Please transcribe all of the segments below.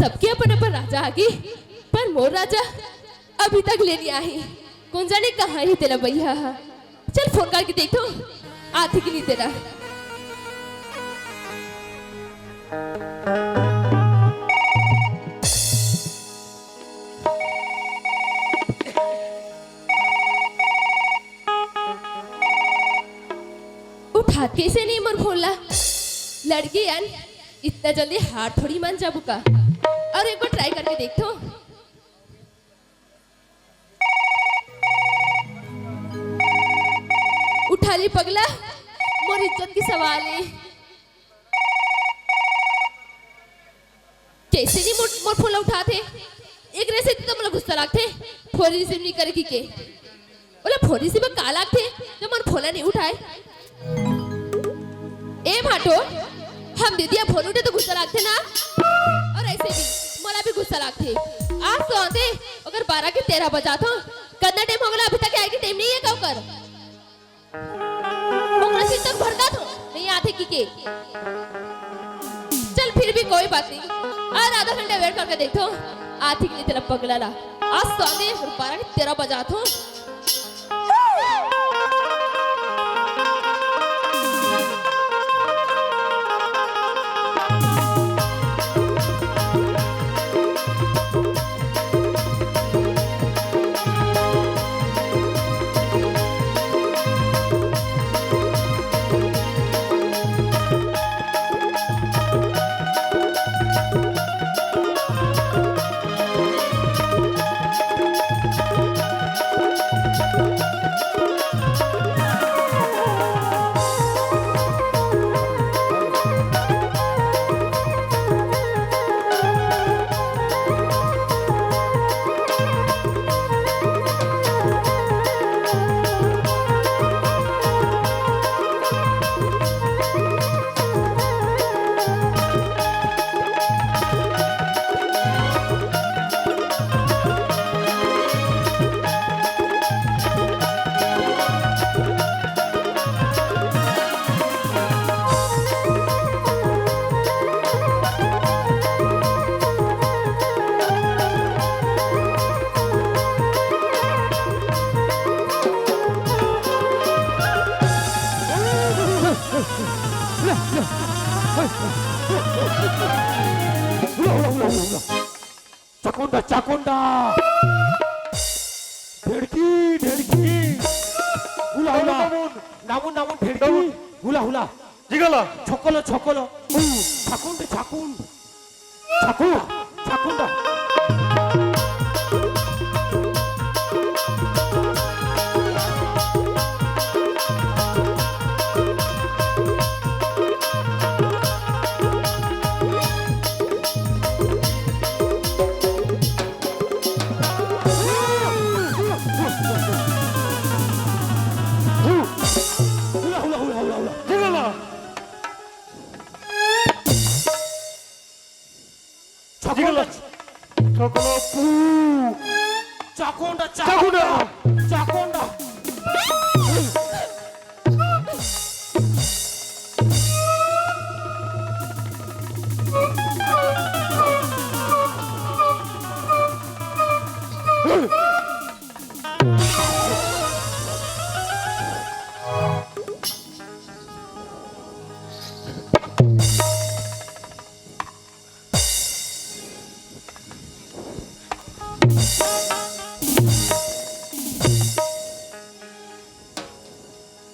सबके अपन अपन राजा आगे पर मोर राजा अभी तक ले नहीं आई। कौन जाने कहाँ ही तेरा भैया। चल फोन करके देखो आती कि नहीं तेरा। उठा कैसे नहीं मोर फोनला। लड़की यान इतना जल्दी हार थोड़ी मान जाबू का। और एक बार ट्राई करके देखो। उठा ली पगला, मोर इज्जत की सवाल है। कैसे नहीं मोर फोन उठाते। एक रेसे तो मतलब गुस्सा लागते फोन रिसीव नहीं करे के बोला फोन रिसीव का लागते जब मोर फोन नहीं उठाए। ए भाटो हम दीदिया फोन उठे तो गुस्सा लागते ना। और ऐसे भी मोला भी गुस्सा लागते। आज तो आते अगर 12 के 13 बजा तो कितना टाइम हो गया अभी तक आएगी टाइम नहीं है कब कर। मोला सिर तक भड़का तो नहीं आते की के। चल फिर भी कोई बात नहीं। और आधा घंटा वेट करके देखो आती कि नहीं तेरा पगला ला। आज तो आते 12 के 13 बजा तो। चाकोंडा चाकोंडा ढेडकी ढेडकी हुला हुला नामुन नामुन ढेडकी हुला हुला जिगला छकोलो छकोलो चाकुंड चाकुंड चाकू चाकुंडा जिगला चकोलो पू चाकोंडा चाकुंडा चाकोंडा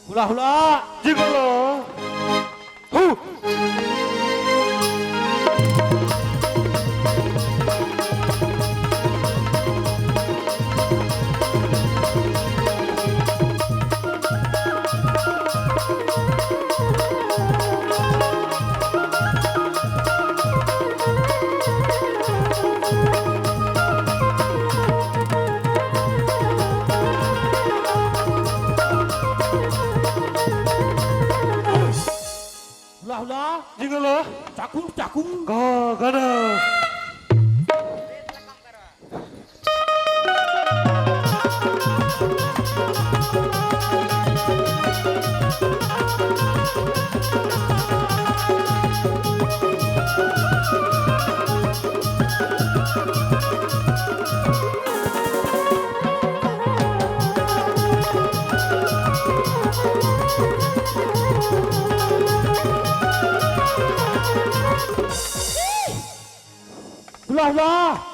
हुला हुला जिगला हु हुला हुला जिगला चाकून चाकून गा गाना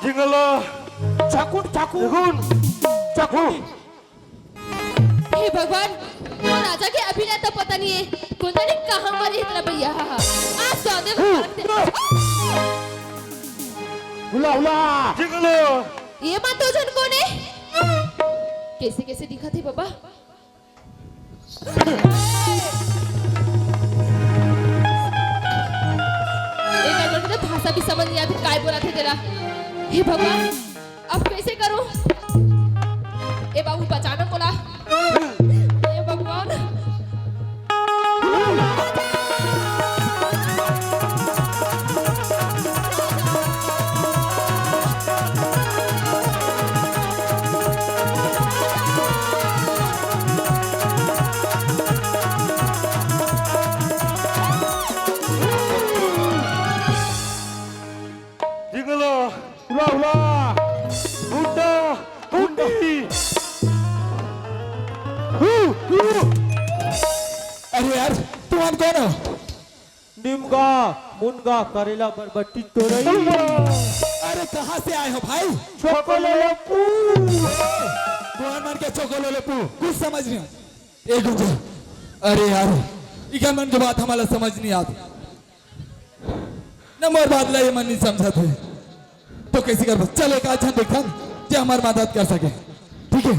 जिंगला चाकून चाकून देखून चाकून हे भगवान वो राजा के अभी ना तो पता नहीं है कुंदनी कहाँ मरी इतना भैया आज सौदे में हुला हुला जिंगला ये मत तो जन कौन है कैसे कैसे दिखा थे बाबा एक अगर तो भाषा भी समझ नहीं आती काय बोला थे तेरा हे भगवान अब कैसे करूं ए बाबू बचाना बोला हे भगवान जिंगला हुला हुला हुंडा हुंडी अरे यार तुम कौन हो? निमगा मुनगा करेला बरबट्टी तोरई अरे कहाँ से आए हो भाई? चोकोलोपू कौन मन के चोकोलोपू कुछ समझ नहीं हो। एक गुंजा अरे यार इका मन की बात हमारा समझ नहीं आती नंबर बादला ये मन नहीं समझा थे तो कैसे कर चल एक अच्छा देखा जो हमारी मदद कर सके ठीक है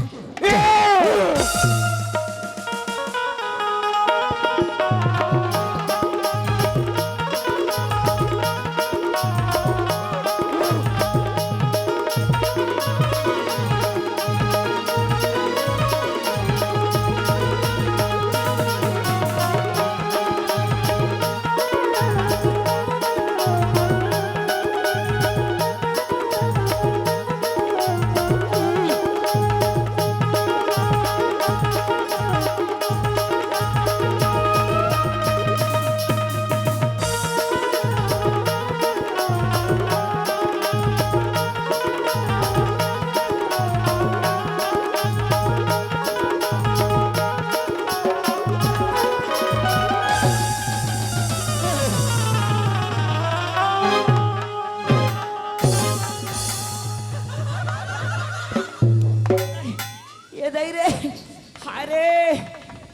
ये दई रे हाय रे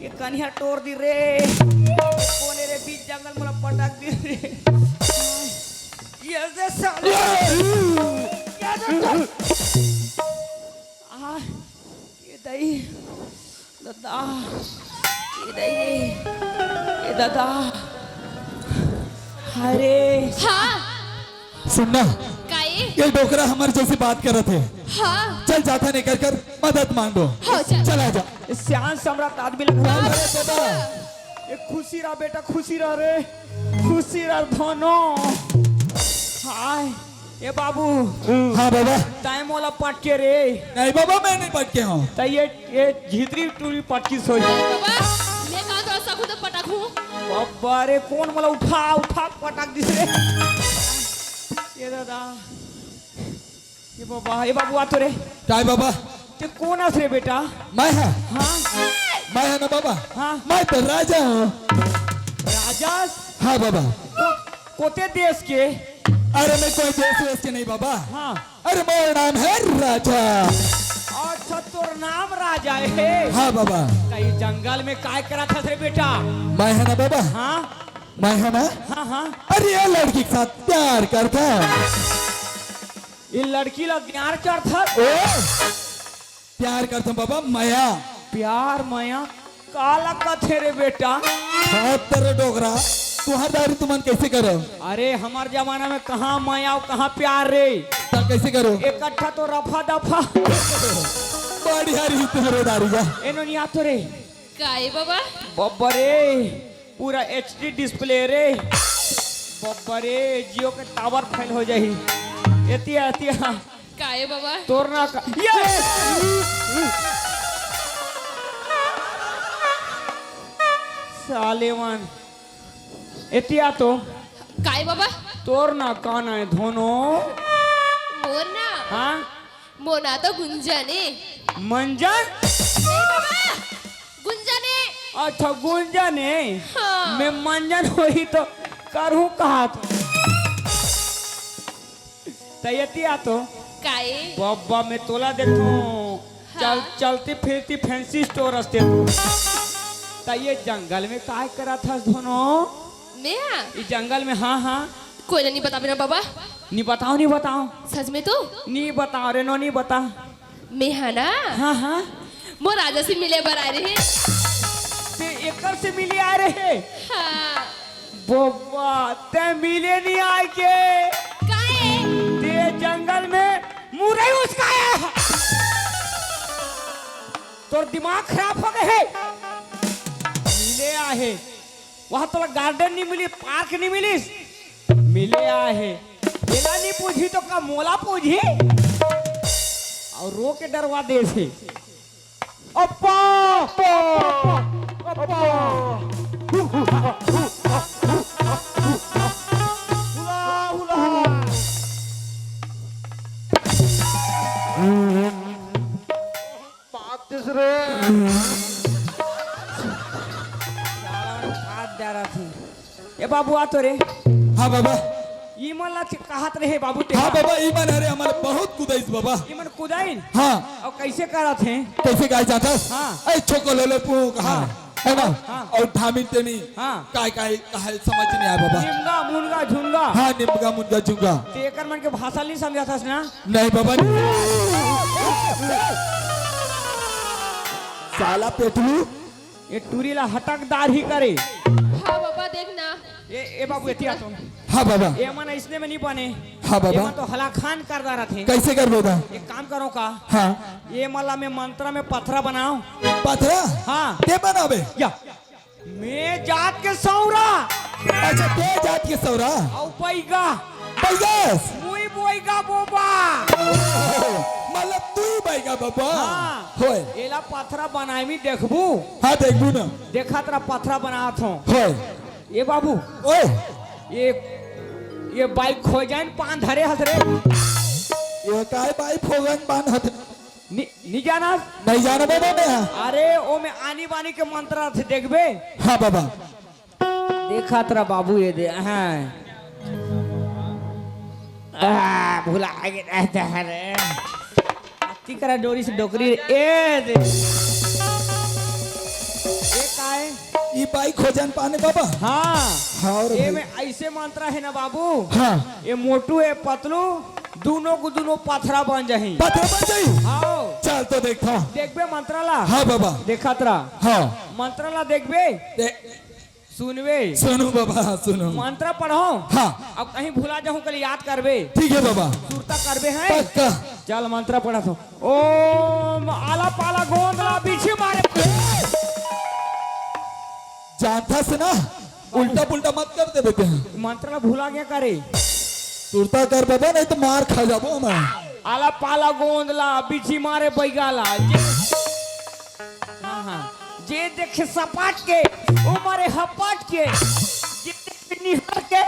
ये कन्या तोड़ दी रे कोने रे बीच जंगल मला पटक दी रे ये दे साले ये दई दादा ये दई ये दादा हाय रे हाँ सुनना काये ये डोकरा हमारे जैसे बात कर रहे थे हाँ चल जाता नहीं कर मदद मांगो हो जा चल आजा श्याम सम्राट आदमी लग रहा है अरे बेटा ये खुशी रहा बेटा खुशी रहा रे खुशी रहा धनो हाय ये बाबू हाँ बाबा टाइम वाला पटके रे नहीं बाबा मैं नहीं पटके हूँ तो ये झित्री टूरी पटकी सोई बाबा मैं कहाँ तो सकूँ तो पटक हूँ बाबा रे कौन मला उठा उठा पटक दिस रे ये दादा ये बाबू आ तो रे काय बाबा ते कौन आस रे बेटा मैं है हाँ मैं है ना बाबा हाँ मैं तो राजा हूँ राजा हाँ बाबा कोते देश के अरे मैं कोई देश वेश के नहीं बाबा हाँ अरे मेरा नाम है राजा अच्छा तोर नाम राजा है हाँ बाबा कहीं जंगल में काय करा था रे बेटा मैं है ना बाबा हाँ मैं है ना हाँ हाँ अरे ये लड़की के साथ प्यार करता ये लड़की लोग प्यार करता ओ प्यार करता हूँ बाबा माया प्यार माया काला कथे रे बेटा हाँ तेरे डोगरा तू हर दारी तुमन कैसे करो अरे हमार जमाना में कहाँ माया और कहाँ प्यार रे तब कैसे करो इकट्ठा तो रफा दफा बड़ी हारी तुम्हारे दारी का एनो नहीं आतो रे काये बाबा बब्बा रे पूरा HD डिस्प्ले रे बब्बा रे जियो के टावर फेल हो जाही एतिया एतिया काये बाबा तोरना का सालेवन एतिया तो काये बाबा तोरना काना है धोनो मोर ना हाँ मोना तो गुंजने मंजन नहीं बाबा गुंजने अच्छा गुंजन है हाँ। मैं मंजन हुई तो करूँ कहा तो तैयती आ तो काए बब्बा मैं तोला देखो चल चलती फिरती फैंसी स्टोर रस्ते तू तो ये जंगल में काय करा था दोनों मैं इस जंगल में हाँ हाँ कोई नहीं बता मेरा बाबा नहीं बताओ सच में तो नहीं बताओ रे नो नहीं बता मैं है ना हाँ हाँ वो राजा से मिले बर आ रहे ते एकर से मिले आ रहे हाँ बब्बा ते मिले नहीं आए के काए ते जंगल में मुरई उसकाया तोर दिमाग खराब हो गए मिले आहे वहां तो गार्डन नहीं मिली पार्क नहीं मिली मिले आहे मेला नहीं पूछी तो का मोला पूछी और रो के डरवा दे थे अप्पा अप्पा हुला हुला बात रे हाथ दे रहा थी ए बाबू आ तो रे हाँ बाबा ई मन ला कहत रहे बाबू ते हाँ बाबा ईमान अरे हमारे बहुत कुदाइस बाबा ई मन कुदाइन हाँ और कैसे करत है कैसे गाय जाता हाँ। ऐ छोको ले पू कहा है ना हाँ। और धामी तेनी हाँ। काय काय कहा समझ नहीं आया बाबा निमगा मुनगा झुनगा हाँ निमगा मुनगा झुंगा ते एकर मन के भाषा नहीं समझा था ना नहीं बाबा साला पेटलू ये टूरी ला हटकदार ही करे हाँ बाबा देखना ए बाबू एतिया तो हाँ बाबा ए मन इसने में नहीं बने हाँ बाबा। ये मन तो हलाखान कर रहा थे कैसे कर बोदा एक काम करो का हाँ ये मला में मंत्र में पथरा बनाओ पथरा हाँ ते बनावे या मैं जात के सौरा अच्छा ते जात के सौरा औ पैगा पैगस मुई बोईगा बोबा मतलब तू ही बैगा बाबा हाँ। होय एला पथरा बनाई में देखबू हाँ देखबू ना देखा तेरा पथरा बनात हूँ होय ये बाबू ओए ये बाइक खो जाए पान धरे हस रे ये काय बाई फोगन बान हथ नहीं जाना नहीं जाना बाबा मैं अरे ओ में आनी बानी के मंत्र थे देखबे हाँ बाबा देखा तेरा बाबू ये दे हाँ भूला आगे रहता है रे अति करा डोरी से डोकरी ए दे ये काय ये बाई खोजन पाने बाबा हाँ हाँ रे ये भाई। में ऐसे मंत्र है ना बाबू हाँ ये मोटू है पतलू दोनों को दोनों पथरा बन जाही पत्थर बन जाई आओ चल तो देखता देखबे मंत्राला हाँ बाबा देखा तेरा हाँ मंत्राला देखबे दे- सुनबे सुनो बाबा सुनो मंत्र पढ़ो हाँ अब कहीं भूला जाऊं कल याद करबे ठीक है बाबा सुरता करबे हैं पक्का चल मंत्र पढ़ा तो ओम आला पाला गोंदला पीछे मारे जानता से ना उल्टा पुल्टा मत कर दे बेटे मंत्र भूला गया करे सुरता कर बाबा नहीं तो मार खा जाबो मैं आला पाला गोंदला पीछे मारे बैगाला हाँ हाँ जे देखे सपाट के ओ मारे हपाट के जे देखे निहार के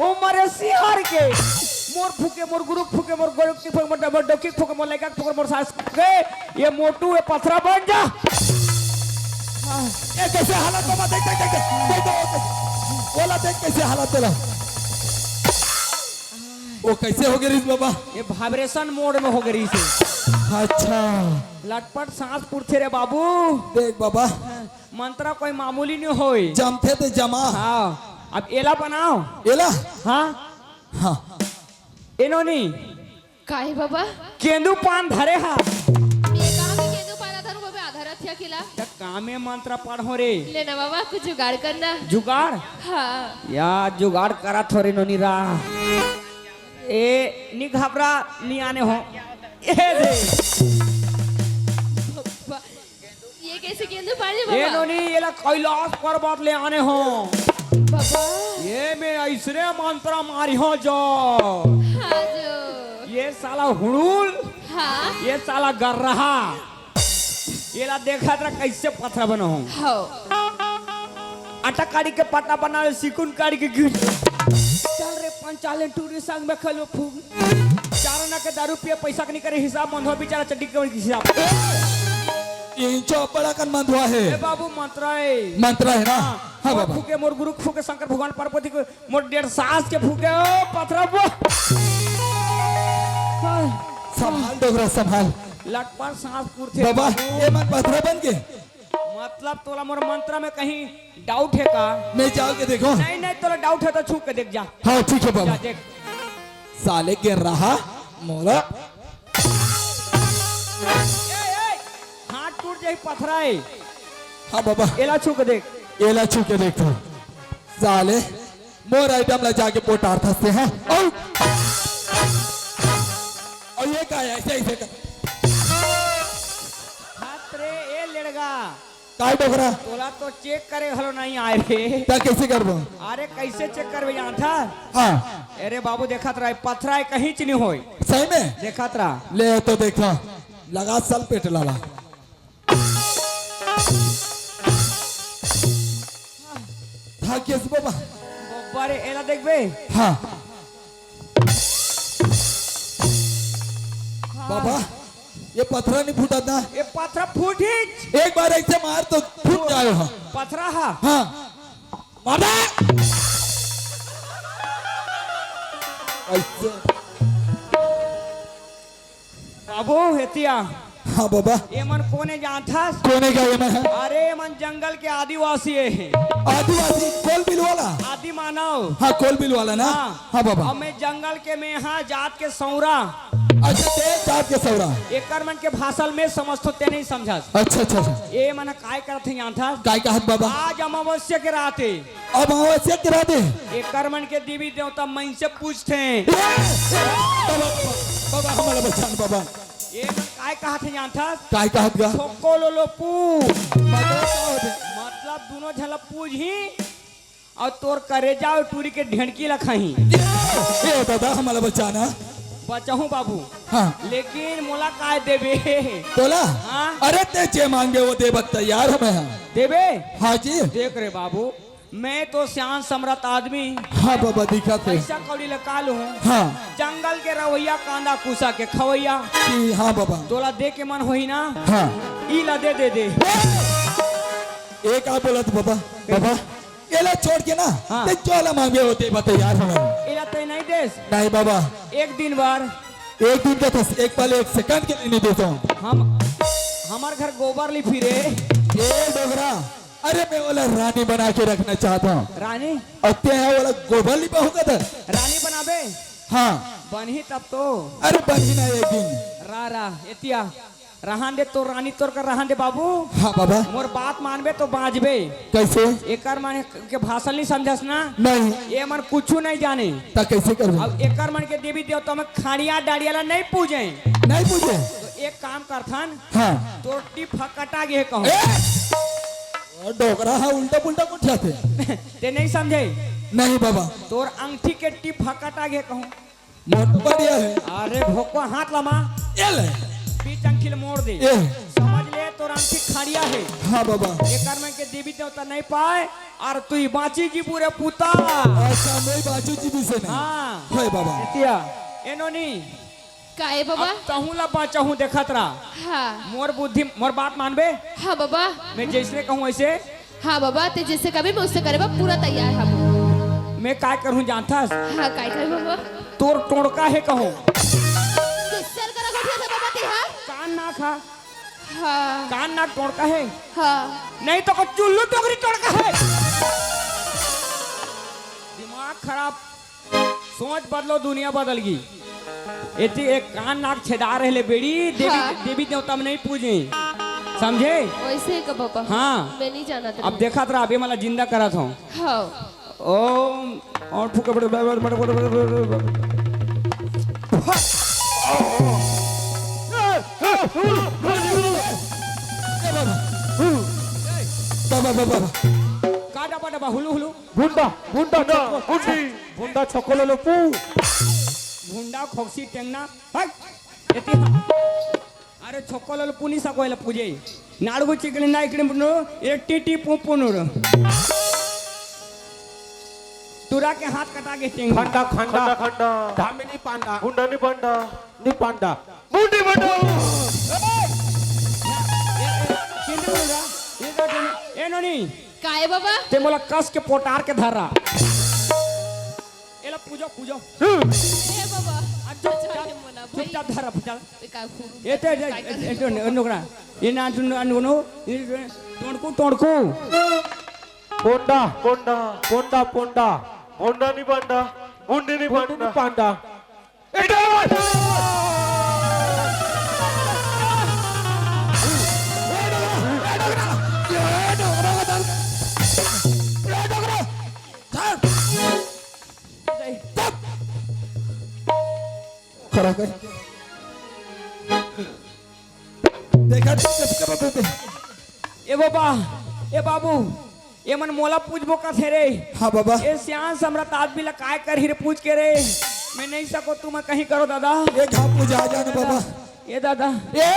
ओ मारे सिहार के मोर फूके मोर गुरु फूके मोर गोरु की फूके मोर डबल डोकी फूके मोर लगा फूके मोर सास के ये मोटू ये पथरा बन जा ये कैसे हालत बाबा देख बोला देख कैसे हालत तेरा वो कैसे हो गई बाबा ये वाइब्रेशन मोड में हो गई से अच्छा लटपट सांस पुरथे रे बाबू देख बाबा मंत्र कोई मामूली नहीं होई जमथे ते जमा हाँ अब एला बनाओ एला हाँ हाँ इन्होंने काहे बाबा केंदू पान धरे हा मैं कहाँ के केंदू पाना था बाबा आधा रथिया खिला कामे मंत्र पढ़ो रे लेना बाबा कुछ जुगाड़ करना जुगाड़ हाँ या जुगाड़ करा थोड़ी नोनी रा ए नी घबरा नी आने हो ए दे बाबा, ये कैसे केंदू पानी ए बाबा नोनी ये ला कैलाश पर्वत ले आने हो बाबा ये में ऐसरे मंत्र मारी हो जो हाँ जो ये साला हुड़ूल हाँ ये साला गर रहा ये ला देखा तेरा कैसे पत्थर बना हो हो आटा काड़ी के पट्टा बना ले सिकुन काड़ी के गिर चल रे पंचाले टूरी संग में खलो फूग चारना के दारू पिए पैसा के नहीं करे हिसाब मंद हो बेचारा चड्डी के हिसाब ये चौपड़ा का मंदवा है ए बाबू मंत्र है मंत्र है ना हाँ मोर बाबा फूके मोर गुरु के फूके शंकर भगवान पार्वती को मोर 1.5 सास के फूके ओ पथरा बो संभाल डोगरा संभाल लटपट सांस पूरते बाबा ये मन पथरा बन के मतलब तोला मोर मंत्र में कहीं डाउट है का? मैं जाओ के देखो नहीं नहीं तोला डाउट है तो छू के देख जा। हाँ ठीक है जा बाबा देख। साले गिर रहा मोला ए, हाथ टूट जाई पथरा है। हाँ बाबा एला छू के देख। एला छू के देखो साले मोर आइटम ला जाके पोटार फंसते हैं और ये क्या है ऐसे ऐसे कर हाथ रे ए लड़गा काय डोगरा तोला तो चेक करे हलो नहीं आए रे। ता कैसे करबो अरे कैसे चेक करबे यहाँ था? हाँ अरे बाबू देखत रहा पथरा है कहीं च नहीं होई। सही में देखत रहा ले तो देखो लगा साल पेट लाला हाँ केस बाबा बड़े एला देखबे। हाँ बाबा ये पथरा नहीं फूटा था ये पथरा फूटी एक बार ऐसे मार तो फूट जाए हाँ पथरा हा। हाँ मार दे ऐसे बाबू हेतिया हाँ बाबा ये मन कोने जानता? कोने का ये मैं है अरे ये मन जंगल के आदिवासी है। आदिवासी कोल बिल वाला आदि मानव। हाँ कोल बिल वाला ना हाँ बाबा अब मैं जंगल के में यहाँ जात के सौरा अच्छा ते जात के सौरा एकर मन के भाषा में समझतो ते नहीं समझा। अच्छा अच्छा अच्छा ये मन काय करत है यहाँ था? काय कहत बाबा आज अमावस्या के रात है। अब आवश्यक करा दे एकर मन के देवी देवता मन से पूछते हैं बाबा हमारा बचान बाबा ये मन काय कहत है यहाँ था? काय कहत गा छोको लो पू मतलब क्या होते मतलब दोनों झल पूछी और तोर करेजा और टूरी के ढेंकी लखाही। ये दादा हमारा बचाना बचाहूँ बाबू हाँ लेकिन मोला काय देबे? तोला हाँ? अरे ते जे मांगे वो दे बत तैयार हमें हाँ देबे? हाँ जी देख रे बाबू मैं तो श्यान सम्राट आदमी हाँ बाबा दिखा थे ऐसा कौड़ी लकाल हूँ। हाँ जंगल के रवैया कांदा कुसा के खवैया कि हाँ बाबा तोला दे के मन होई ना हाँ ई ला दे दे दे। एक आप बोला तो बाबा बाबा केला छोड़ के ना हाँ। ते चोला मांगे होते बत तैयार हमें इला तो नहीं देस नहीं बाबा एक दिन बार एक दिन का था एक पल एक सेकंड के लिए नहीं देता हूँ हम हमार घर गोबर ली फिरे ये डोगरा अरे मैं वाला रानी बना के रखना चाहता हूँ रानी और ते है वाला गोबर लिपा होगा था रानी बनाबे हाँ बनी तब तो अरे बनी ना एक दिन रा एतिया रहन दे तो रानी तोर कर रहन दे बाबू। हाँ बाबा मोर बात मानबे तो बाजबे कैसे एकर माने के भाषा नहीं समझस ना नहीं ये मन कुछ नहीं जाने। ता कैसे कर अब एकर मन के देवी देवता में खाड़िया डाड़ियाला नहीं पूजे नहीं पूछे तो एक काम करथन हाँ तो टिप फकटा गे कहूं और डोगरा हाँ उल्टा पुल्टा कुछ जाते ते नहीं समझे नहीं बाबा तोर अंगठी के टिप फकटा गे कहूं मोट बढ़िया है अरे भोको हाथ लमा ये ले बीच अंगठी मोड़ दे ये समझ ले तोर अंगठी खाड़िया है। हाँ बाबा एकर में के देवी देवता नहीं पाए और तू बाची जी पूरे पुता अच्छा मैं बाजू जी भी से नहीं हाँ होए बाबा एतिया एनोनी काहे बाबा अब तहूँ ला बाचहूँ देखत रहा हाँ मोर बुद्धि मोर बात मानबे हाँ बाबा मैं जैसे कहूँ वैसे हाँ बाबा ते जैसे कभी मैं उससे करे पूरा तैयार हम मैं काय करूँ जानता हाँ काय करे बाबा तोर टोड़का है कहूँ किसर करा गोठिया था बाबा ते हाँ कान ना खा हाँ कान ना टोड़का है हाँ नहीं तो चुल्लू टोकरी टोड़का है। दिमाग खराब सोच बदलो दुनिया बदल गई। एती एक कान नाक छेदा रहे बेड़ी देवी हाँ। देवी देवता में नहीं पूजे समझे वैसे का बाबा हाँ। मैं नहीं जाना था अब देखा था अभी मला जिंदा करा था हाँ ओम और फूके बड़े बाबा बाबा का डबा डबा हुलू हुलू भुंडा भुंडा ना कुंडी भुंडा छकोलो लो पू भुंडा खोक्सी टेंगना हट एती अरे छोकोल पुनी सकोयला पूजे नाडगु चिकनी ना इकडे पुनो ए टीटी पुपुनुर तुरा के हाथ कटा के टेंग खंडा खंडा खंडा खंडा धामिनी पांडा गुंडा नि पांडा नि पांडा मुंडी बटो ए नोनी काय बाबा ते मला कस के पोटार के धरा एला पूजो पूजो ए बाबा अच्छा रे मोला भाई चुपचाप धरा चल ते काय खूप येते नोकरा ये ना अनुनो तोंडकू पोंडा कोंडा पोंडा पोंडा होंडानी पांडा होंडीनी पांडा पांडा खरा काय देखा ए बाबू ये मन मोला पूछबो का थे रे हाँ बाबा ए सियान सम्राट आदमी ला काय कर ही रे पूछ के रे मैं नहीं सको तुम कहीं करो दादा ये घाप मुझे आ जाना बाबा ये दादा ये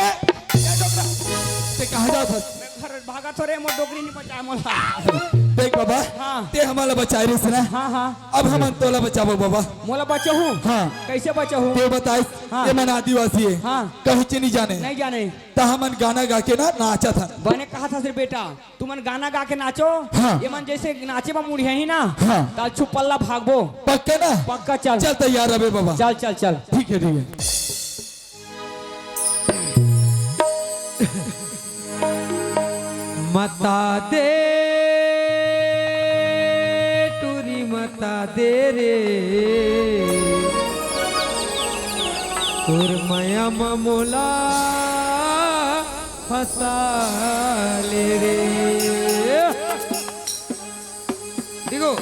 ते कहा जा था मैं घर भागा थोड़े मोर डोकरी नहीं बचाए मोला देख बाबा हाँ। ते हमारा बचाए रे सुना हाँ हाँ अब हम तोला बचाबो बाबा मोला बचो हूँ हाँ कैसे बचो हूँ ते बताइस हाँ। ये मन आदिवासी है हाँ। कहीं से नहीं जाने नहीं जाने ता हमन गाना गा के ना नाचा था बने कहा था सिर्फ बेटा तुमन गाना गा के नाचो हाँ। ये मन जैसे नाचे में मुड़ी है ही ना हाँ। ताल छुपल्ला भागबो पक्का ना पक्का चल चल तैयार रहे बाबा चल चल चल ठीक है ठीक है मता दे टूरी मता दे रे मया मोला फसा ले रे देखो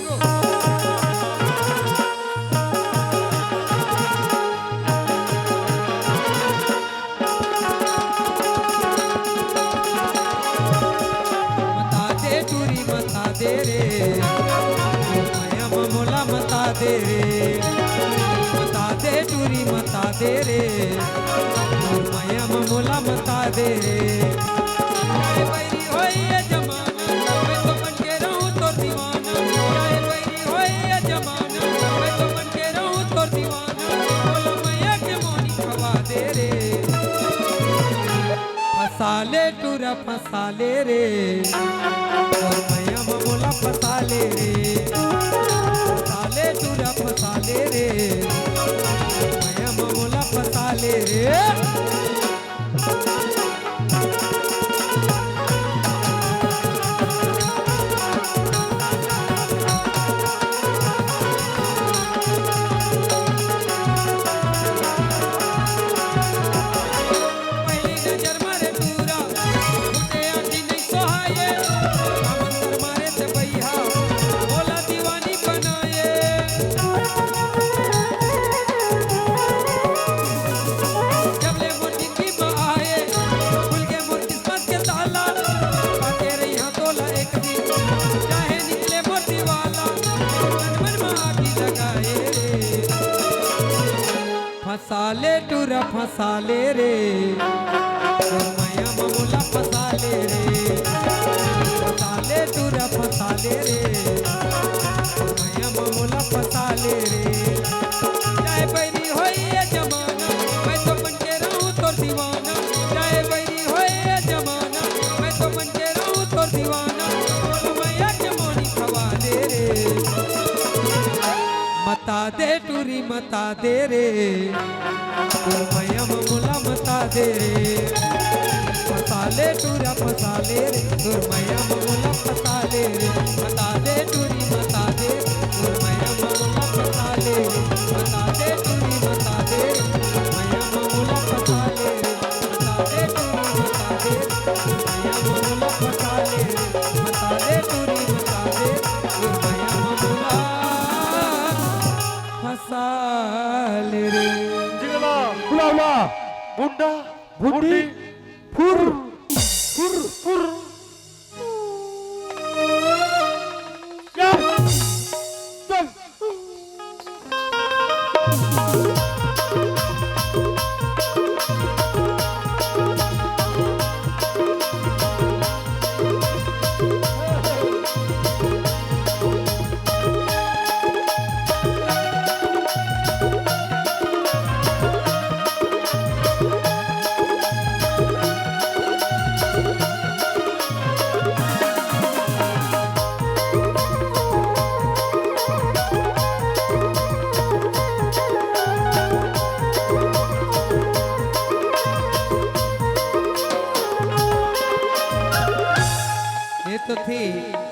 दे रे मया मोला मता दे रे मता दे टूरी मता दे रे मया मोला मता दे रे चाहे बैरी होए ये जमाना मैं तो बन के रहूं तो दीवाना चाहे बैरी होए ये जमाना मैं तो बन के रहूं तो दीवाना बोलो मैया के मोनी खवा दे रे फसाले टूरा फसाले रे मोला फसाले रे फसाले टूरा फसाले रे मया मोला फसाले रे फसाले टूरा फसाले रे मया मोला फसाले रे फसाले टूरा फसाले रे मया मोला फसाले रे चाहे बैरी होए ये जमाना मैं तो बन के रहूं तो दीवाना चाहे बैरी होए ये जमाना मैं तो बन के रहूं तो दीवाना बोलो मैया के मोनी खवा दे रे मता दे टूरी मता दे रे मया मोला मता दे रे फसाले टूरा फसाले रे मया मोला फसाले रे मता दे टूरी मता दे मया मोला फसाले रे मता दे टूरी मता दे मया मोला फसाले रे मता दे टूरी मता दे मया मोला फसाले रे मता दे टूरी मता दे मया मोला फसाले रे जिगला बुलावला बुंडा बुंडी